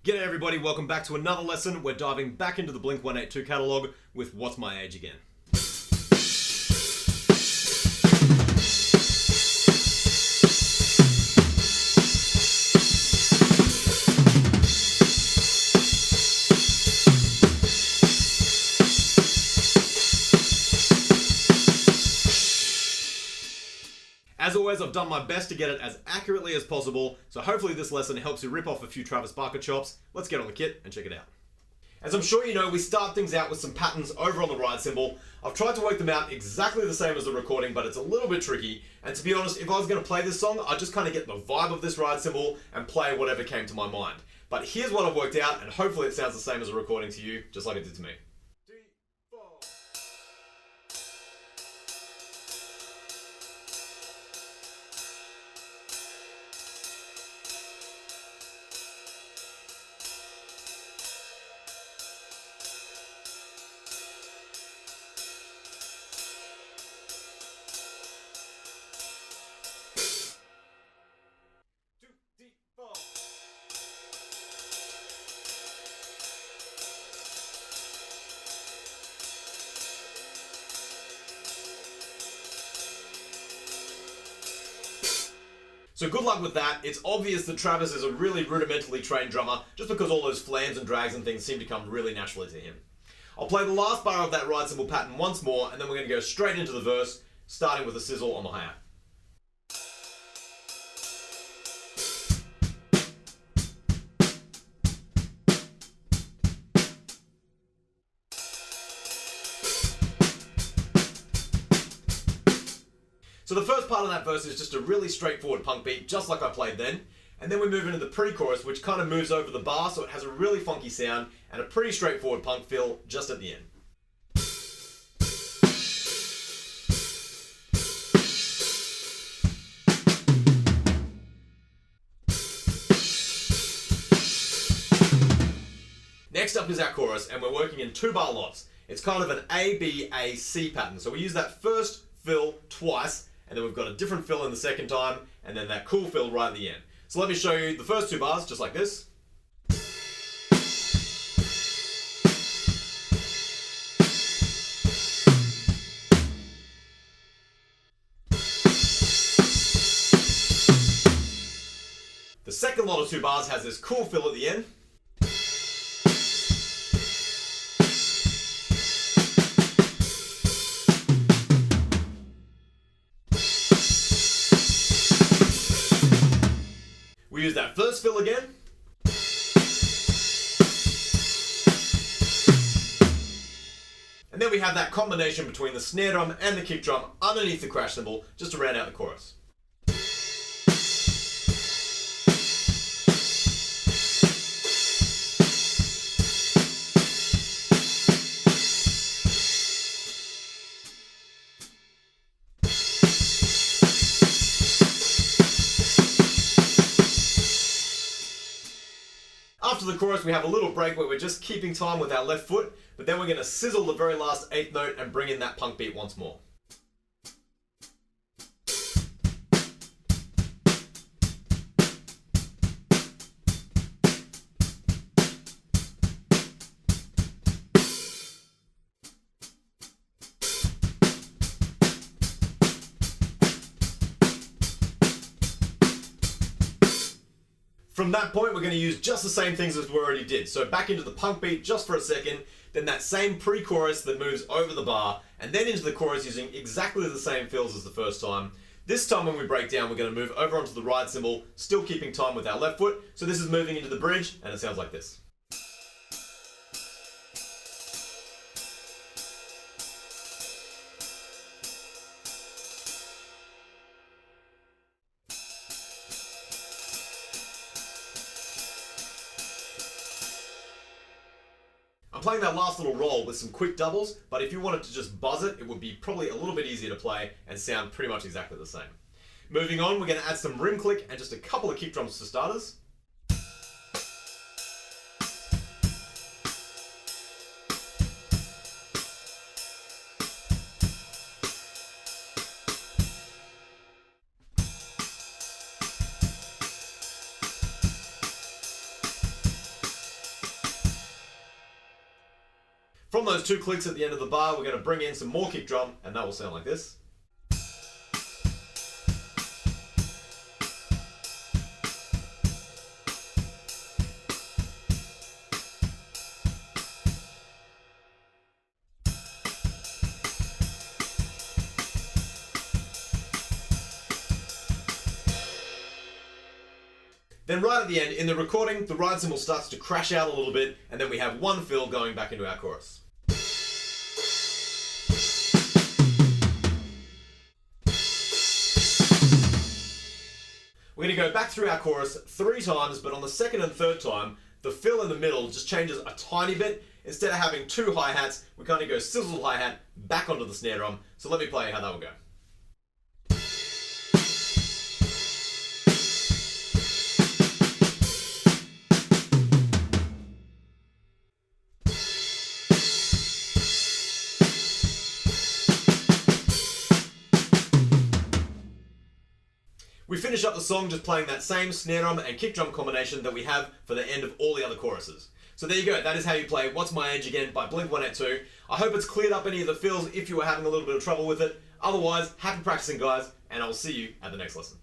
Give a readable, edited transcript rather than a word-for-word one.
G'day everybody, welcome back to another lesson. We're diving back into the Blink-182 catalogue with What's My Age Again. As always, I've done my best to get it as accurately as possible, so hopefully this lesson helps you rip off a few Travis Barker chops. Let's get on the kit and check it out. As I'm sure you know, we start things out with some patterns over on the ride cymbal. I've tried to work them out exactly the same as the recording, but it's a little bit tricky. And to be honest, if I was going to play this song, I'd just kind of get the vibe of this ride cymbal and play whatever came to my mind. But here's what I've worked out, and hopefully it sounds the same as a recording to you, just like it did to me. So good luck with that. It's obvious that Travis is a really rudimentarily trained drummer just because all those flams and drags and things seem to come really naturally to him. I'll play the last bar of that ride cymbal pattern once more and then we're going to go straight into the verse, starting with a sizzle on the hi-hat. So the first part of that verse is just a really straightforward punk beat, just like I played then. And then we move into the pre-chorus, which kind of moves over the bar, so it has a really funky sound and a pretty straightforward punk feel just at the end. Next up is our chorus, and we're working in 2-bar lots. It's kind of an A, B, A, C pattern. So we use that first fill twice, and then we've got a different fill in the second time, and then that cool fill right at the end. So let me show you the first 2 bars, just like this. The second lot of 2 bars has this cool fill at the end. We use that first fill again. And then we have that combination between the snare drum and the kick drum underneath the crash cymbal just to round out the chorus. After the chorus, we have a little break where we're just keeping time with our left foot, but then we're going to sizzle the very last 8th note and bring in that punk beat once more. From that point, we're going to use just the same things as we already did. So back into the punk beat just for a second, then that same pre-chorus that moves over the bar, and then into the chorus using exactly the same fills as the first time. This time when we break down, we're going to move over onto the ride cymbal, still keeping time with our left foot. So this is moving into the bridge, and it sounds like this. I'm playing that last little roll with some quick doubles, but if you wanted to just buzz it, it would be probably a little bit easier to play and sound pretty much exactly the same. Moving on, we're going to add some rim click and just a couple of kick drums for starters. From those 2 clicks at the end of the bar, we're going to bring in some more kick drum, and that will sound like this. Then right at the end, in the recording, the ride cymbal starts to crash out a little bit, and then we have one fill going back into our chorus. We're going to go back through our chorus 3 times, but on the 2nd and 3rd time, the fill in the middle just changes a tiny bit. Instead of having 2 hi-hats, we kind of go sizzle hi-hat back onto the snare drum. So let me play how that will go. We finish up the song just playing that same snare drum and kick drum combination that we have for the end of all the other choruses. So there you go, that is how you play What's My Age Again by Blink-182. I hope it's cleared up any of the fills if you were having a little bit of trouble with it. Otherwise, happy practicing guys, and I will see you at the next lesson.